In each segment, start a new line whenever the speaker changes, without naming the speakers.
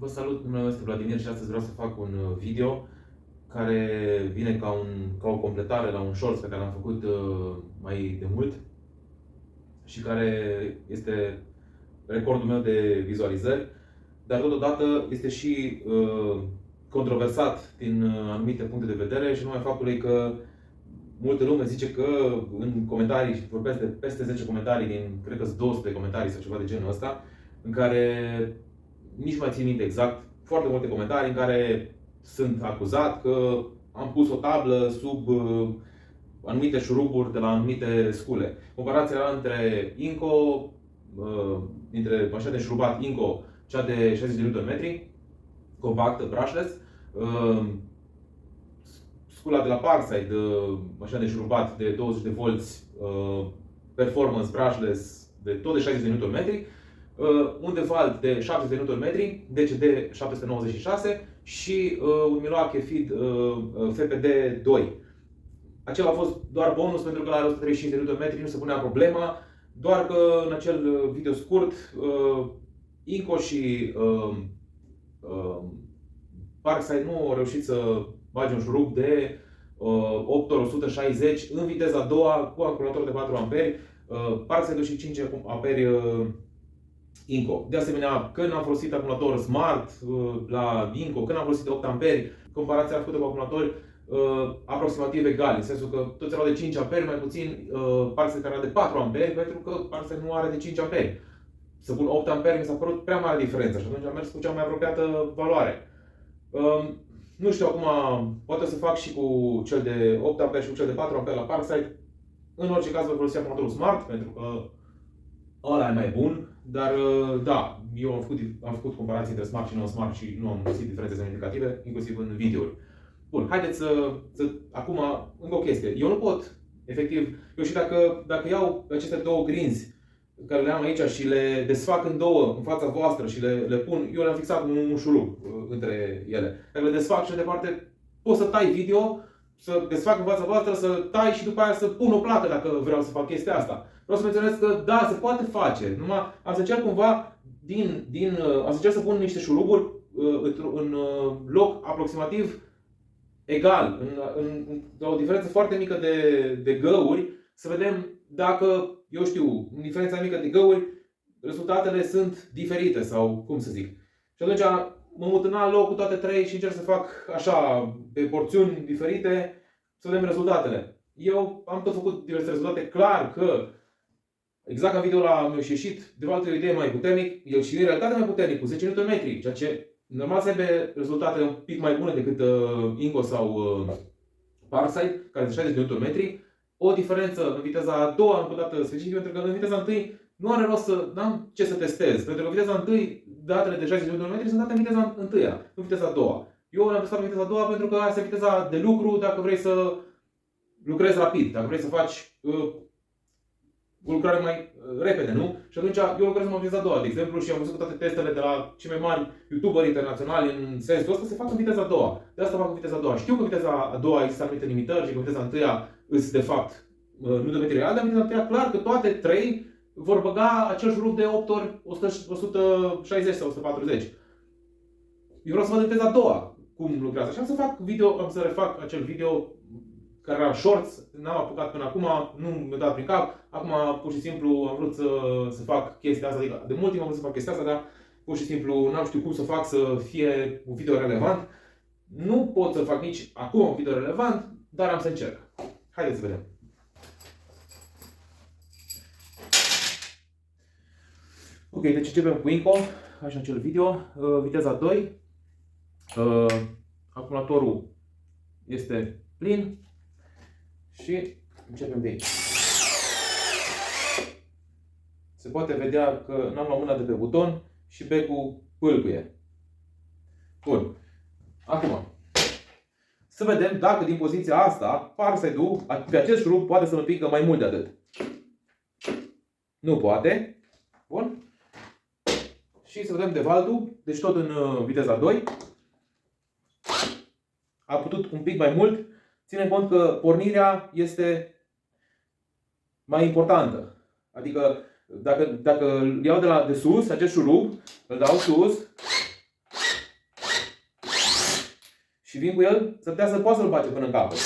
Vă salut, numele meu este Vladimir și astăzi vreau să fac un video care vine ca o completare la un short pe care l-am făcut mai de mult și care este recordul meu de vizualizări, dar totodată este și controversat din anumite puncte de vedere și numai faptului că multă lume zice că în comentarii, și vorbesc de peste 10 comentarii din, cred că sunt 200 comentarii sau ceva de genul ăsta, în care nici mai țin minte exact, foarte multe comentarii în care sunt acuzat că am pus o tablă sub anumite șuruburi de la anumite scule. Comparația era între Inco, dintre mașina de șurubat Inco, cea de 60 de Nm, compactă, brushless, scula de la Parkside, mașina de șurubat de 20 de volți, performance brushless de tot de 60 de Nm, un Devalt de 70 de Nm, DCD 796 și un Milwaukee Feed FPD2. Acela a fost doar bonus pentru că la 135 de Nm nu se punea problema, doar că în acel video scurt Inco și Parkside nu au reușit să bage un șurub de 8 ori 160 în viteza a doua cu acumulator de 4 A, Parkside și 5 A Inco. De asemenea, când am folosit acumulator Smart la Inco, când am folosit 8 A, comparația făcută cu acumulatori aproximativ egali, în sensul că toți erau de 5 A, mai puțin Parkside care era de 4 A, pentru că Parkside nu are de 5 A. Să pun 8 A mi s-a părut prea mare diferență și atunci am mers cu cea mai apropiată valoare. Nu știu acum, poate să fac și cu cel de 8 A și cu cel de 4 A la Parkside. În orice caz voi folosi acumulatorul Smart, pentru că ăla e mai bun. Dar da, eu am făcut comparații între Smart și non-Smart și nu am găsit diferențe semnificative, inclusiv în videouri. Bun, haideți acum, încă o chestie. Eu nu pot, efectiv, eu și dacă iau aceste două grinzi care le am aici și le desfac în două în fața voastră și le pun, eu le-am fixat cu un șurub între ele. Dacă le desfac și de departe, pot să tai video, să desfac în fața voastră, să tai și după aia să pun o placă dacă vreau să fac chestia asta. Vreau să menționez că da, se poate face. Numai am să încerc cumva am să încerc să pun niște șuruburi în loc aproximativ egal, la o diferență foarte mică de găuri, să vedem dacă, eu știu, în diferența mică de găuri, rezultatele sunt diferite sau cum să zic. Și atunci mă mut în alt loc cu toate trei și încerc să fac așa, pe porțiuni diferite, să vedem rezultatele. Eu am tot făcut diverse rezultate, clar că exact ca video ăla mi-a ieșit, de fapt o idee mai puternic, el și în realitate mai puternic, cu 10 Nm, ceea ce normal să aibă rezultate un pic mai bune decât Inco sau Parkside, care de 60 de Nm. O diferență în viteza a doua, încă o dată specific, pentru că în viteza întâi nu are rost n-am ce să testez, pentru că în viteza întâi, datele de 60 de Nm sunt date în viteza întâia, nu în viteza a doua. Eu le-am testat în viteza a doua pentru că asta este viteza de lucru dacă vrei să lucrezi rapid, dacă vrei să faci o lucrare mai repede, nu? Și atunci eu lucrez în viteza a doua, de exemplu, și am văzut că toate testele de la cei mai mari youtuberi internaționali în sensul ăsta se fac în viteza a doua. De asta fac în viteza a doua. Știu că în viteza a doua există anumite limitări și că în viteza a întâia îți, de fapt, nu de metri real, dar în viteza a întâia clar că toate trei vor băga acel șurub de 8 ori 160 sau 140. Eu vreau să văd în viteza a doua cum lucrează. Și am să fac video, am să refac acel video care era shorts, n-am apucat până acum, nu mi-a dat prin cap. Acum, pur și simplu, am vrut să fac chestia asta, adică de mult timp am vrut să fac chestia asta, dar pur și simplu n-am știut cum să fac să fie un video relevant. Nu pot să fac nici acum un video relevant, dar am să încerc. Haideți să vedem. Ok, deci începem cu Inco, așa în acel video, viteza 2, acumulatorul este plin. Și începem de aici. Se poate vedea că n-am luat mâna de pe buton și becul pâlpâie. Bun. Acum, să vedem dacă din poziția asta Parkside-ul pe acest șurub poate să-l împingă mai mult de atât. Nu poate. Bun. Și să vedem Devaltul, deci tot în viteza 2. A putut un pic mai mult. Ținem cont că pornirea este mai importantă. Adică dacă îl iau de sus, acest șurub, îl dau sus, și vin cu el, s-ar putea să poată să-l bage până în capăt.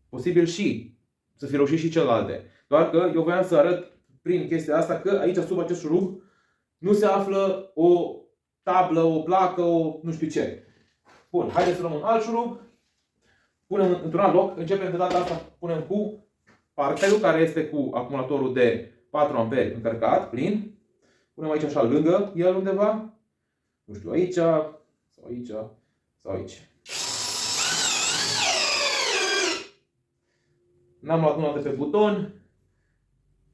Posibil și să fi reușit și celelalte. Doar că eu voiam să arăt prin chestia asta că aici sub acest șurub nu se află o tablă, o placă, o nu știu ce. Bun, haideți să luăm un alt șurub. Punem într-un alt loc. Începem de data asta, punem cu parchelul care este cu acumulatorul de 4 A încărcat, plin. Punem aici așa lângă el undeva. Nu știu, aici, sau aici, sau aici. N-am luat una de pe buton.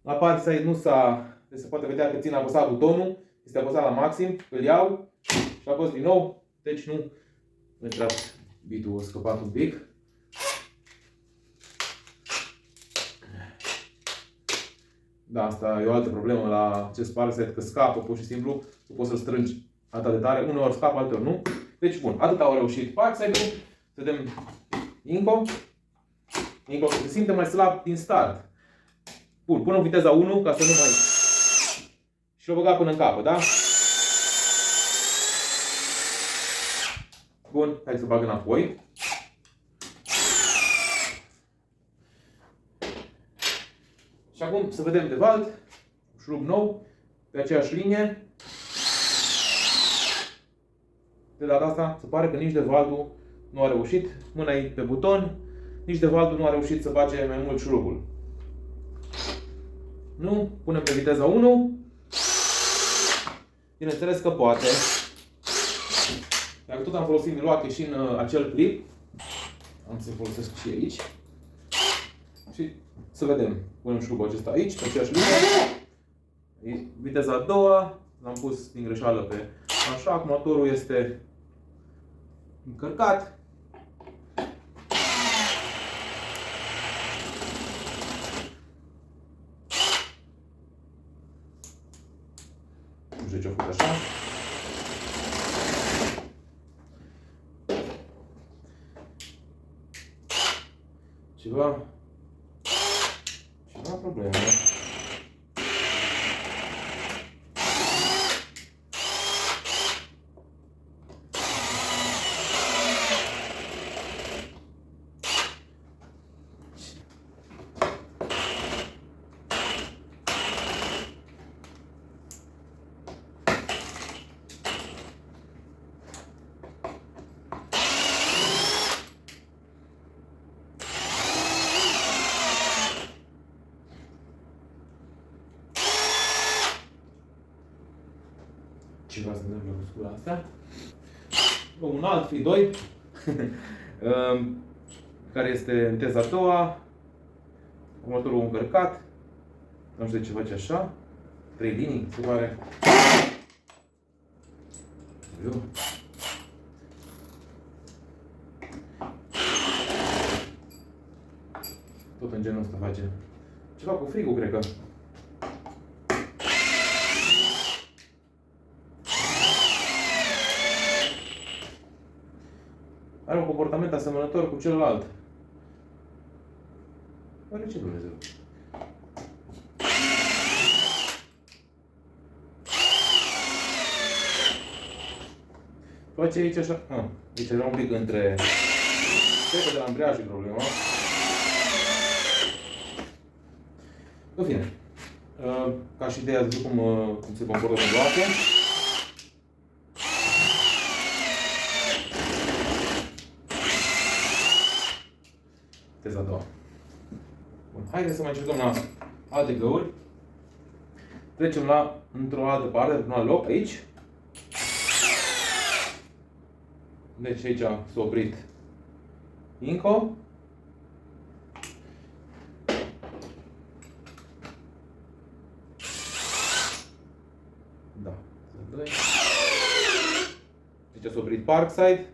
La partea nu se poate vedea că țin apăsat butonul. Este apăsat la maxim. Îl iau și apăs din nou. Deci nu intrat bitul a scăpat un pic. Da, asta e o altă problemă la acest parset, că scapă pur și simplu. Nu poți să-l strângi atât de tare. Uneori scapă, alteori nu. Deci bun, atât au reușit parset-ul. Să vedem Inco. Inco se simte mai slab din start. Bun, punem viteza 1 ca să nu mai... Și l-o băga până în capăt, da? Bun, hai să bag înapoi. Și acum să vedem de valt. Șurub nou, pe aceeași linie. De data asta se pare că nici de valtul nu a reușit. Mâna e pe buton. Nici de valtul nu a reușit să bage mai mult șurubul. Nu? Punem pe viteza 1. Bineînțeles că poate. Dacă tot am folosit miloache și în acel clip, am să folosesc și aici. Și să vedem. Punem șurubul acesta aici, pe aceeași linie. Viteza a doua. L-am pus din greșeală pe așa. Acumulatorul este încărcat. Nu știu de ce a făcut așa. Ceva probleme. Ceva se întâmplă cu scura asta. Un alt Free 2 care este în teza a doua. Următorul încărcat. Nu știu de ce face așa. 3 linii, se pare. Tot în genul ăsta face. Ceva cu frigul, cred că. Are un comportament asemănător cu celălalt. Oare ce Dumnezeu? Face aici așa... Aici era un pic între... Cred că de la ambreiaj e problema. În fine. Ca și ideea, zic cum se comportă în bloache. Teza a doua. Bun, haideți să mai încercăm la alte găuri. Trecem la într-o altă parte, într-un alt loc, aici. Deci aici s-a oprit Inco. Da. Aici s-a oprit Parkside.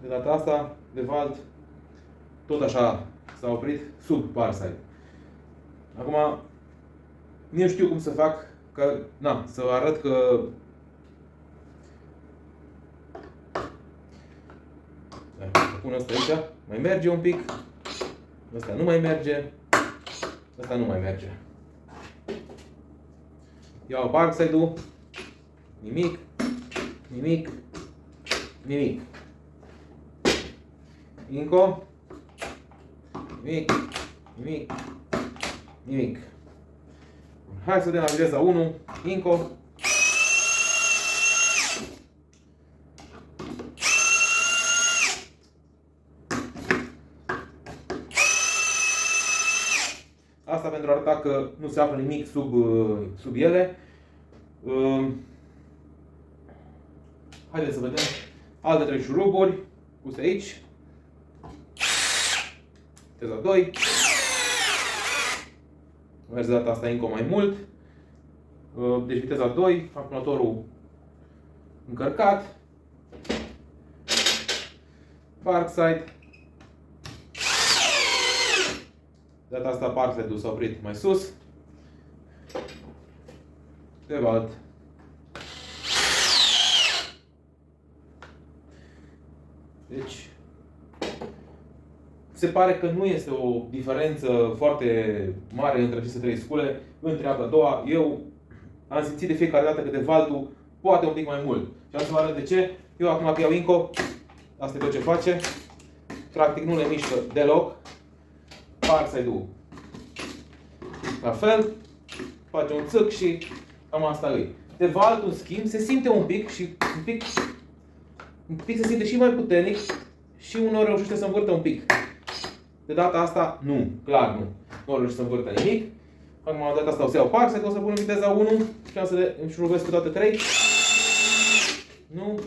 De data asta, de valt, tot așa s-a oprit sub Parkside. Acum, nu știu cum să fac, că, să arăt că pun asta aici, mai merge un pic, Ăsta nu mai merge. Ăsta nu mai merge. Iau Parkside-ul. Nimic. Nimic. Nimic. Inco. Nimic. Nimic. Nimic. Hai să vedem la viteza 1. Inco. Asta pentru a arăta că nu se află nimic sub ele. Haideți să vedem alte 3 șuruburi puse aici. Viteza 2. Merge de data asta încă mai mult. Deci viteza 2, acumulatorul încărcat. Parkside. De data asta Parkside-ul s-a oprit mai sus. Dewalt. Deci se pare că nu este o diferență foarte mare între aceste 3 scule. În treaba a doua, eu am simțit de fiecare dată că Devaltul poate un pic mai mult. Și am să vă arăt de ce. Eu acum că iau Inco, asta e tot ce face. Practic nu le mișcă deloc. Parkside-ul la fel. Face un țâc și cam asta e. Devaltul, în schimb, se simte un pic și un pic se simte și mai puternic și uneori reușește să învârtă un pic. De data asta, nu. Clar nu. Nu reușește să învârtă nimic. Acum, de data asta o să iau Parkside, o să pun în viteza 1 și am să le înșurubesc pe toate 3. Nu.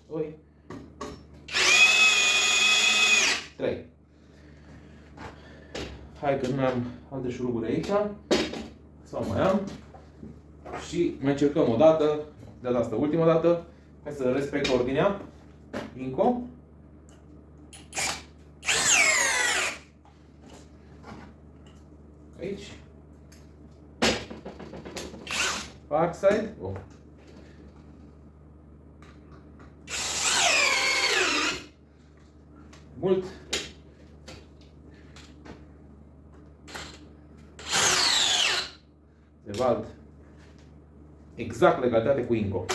2. 3. Hai că nu mai am alte șuruburi aici. Sau mai am. Și mai încercăm o dată. De data asta, ultima dată. Hai să respect ordinea. Inco. Aici. Parkside. Oh. Mult. Dewalt. Exact legalitate cu Inco.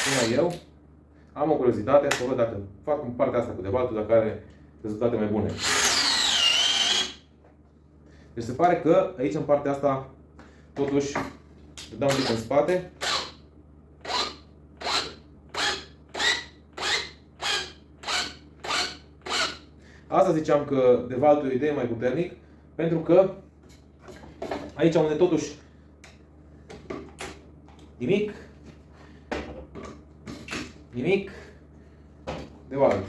Până eu am o curiozitate să văd dacă fac partea asta cu Dewaltul, dacă are rezultate mai bune. Deci se pare că aici în partea asta totuși dau un pic în spate. Asta ziceam că Dewaltul e o idee mai puternic, pentru că aici unde totuși nimic, Dewalt.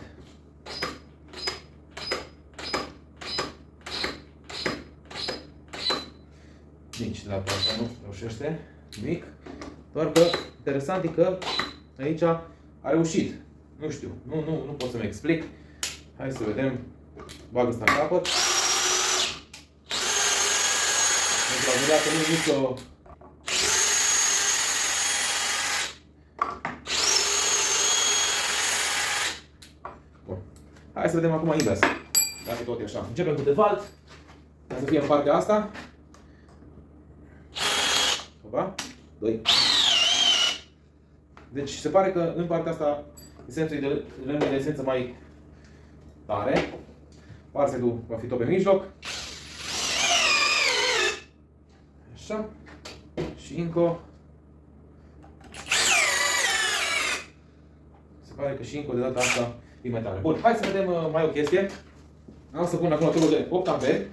Nici de data asta nu reușește nimic. Doar că interesant e că aici a reușit. Nu știu, nu pot să-mi explic. Hai să vedem. Bag ăsta în capăt. Pentru a vedea că nu e nicio... Bun. Hai să vedem acum invers. Dacă tot e așa. Începem cu Dewalt. Ca să fie în partea asta. Opa. 2. Deci se pare că în partea asta esențul e de lemn de esență mai tare. Parkside-ul va fi tot pe mijloc. Așa. Și Inco. Se pare că și Inco de data asta e mai tare. Bun, hai să vedem mai o chestie. Am să pun acumulatorul de 8 amperi.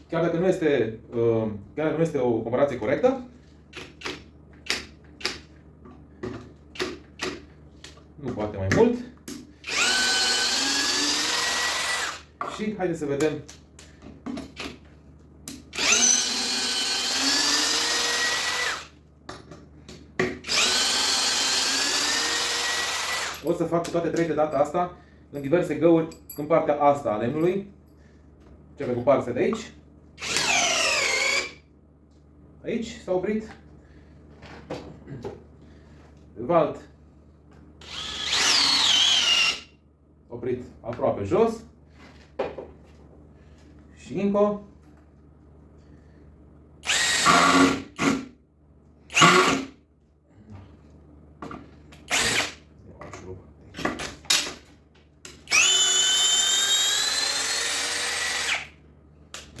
Chiar dacă nu este o comparație corectă. Nu poate mai mult. Și haideți să vedem. O să fac cu toate 3 de data asta în diverse găuri în partea asta a lemnului. Începe cu partea de aici. Aici s-a oprit. Dewalt. oprit aproape jos. Și încă. O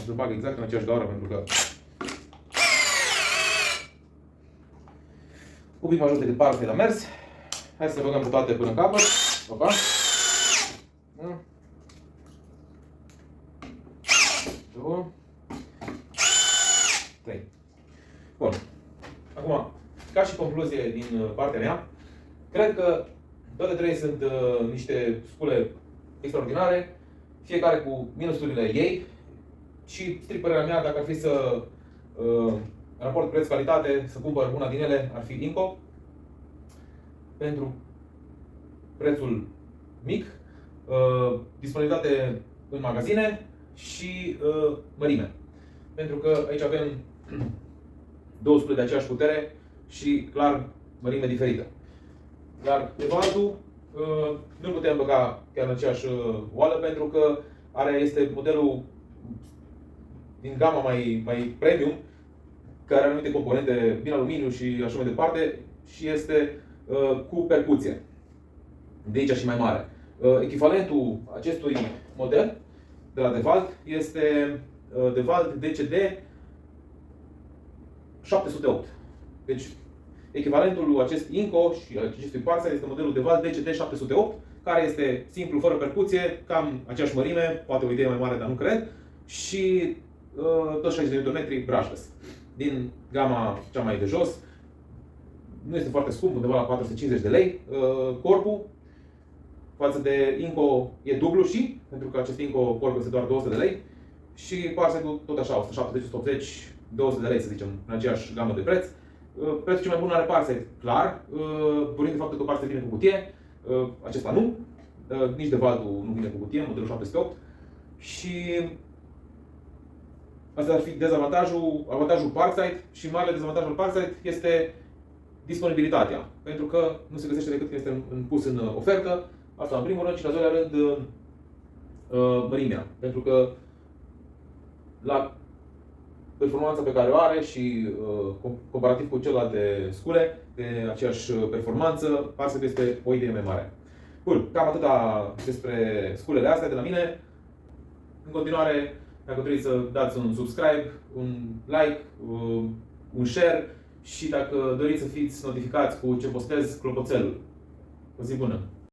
să bag exact în aceeași gaură pentru că un pic mai jos decât parul de la mers. Hai să le băgăm pe toate până în capăt. Opa. 2, 3. Bun. Acum, ca și concluzie din partea mea, cred că toate trei sunt niște scule extraordinare, fiecare cu minusurile ei și, strict părerea mea, dacă ar fi să raport preț-calitate, să cumpăr una din ele, ar fi Inco. Pentru prețul mic, disponibilitate în magazine și mărime. Pentru că aici avem două scule de aceeași putere și, clar, mărime diferită. Dar Devaltul nu putem băga chiar în aceeași oală pentru că este modelul din gama mai premium, care are anumite componente din aluminiu și așa mai departe și este cu percuție. De aici și mai mare. Echivalentul acestui model de la Devalt este Devalt DCD 708. Deci, echivalentul acest Inco și acestui Parkside este modelul Devalt DCD 708, care este simplu, fără percuție, cam aceeași mărime, poate o idee mai mare, dar nu cred, și tot 60 de Nm brushless. Din gama cea mai de jos, nu este foarte scump, undeva la 450 de lei. Corpul față de Inco e dublu și, pentru că acest Inco corp este doar 200 de lei. Și Parkside-ul tot așa, 170, 180, 200 de lei, să zicem, în aceeași gamă de preț. Prețul cel mai bun are Parkside, clar, pornind de faptul că Parkside vine cu cutie, acesta nu. Nici Devaltul nu vine cu cutie, modelul 708. Și asta ar fi dezavantajul, avantajul Parkside, și marele dezavantaj al Parkside este disponibilitatea. Pentru că nu se găsește decât când este pus în ofertă. Asta în primul rând și în al doilea rând mărimea. Pentru că la performanța pe care o are și comparativ cu celelalte scule de aceeași performanță, Parkside este o idee mai mare. Bun, cam atâta despre sculele astea de la mine. În continuare, dacă doriți să dați un subscribe, un like, un share și dacă doriți să fiți notificați cu ce postez, clopoțelul. O zi bună!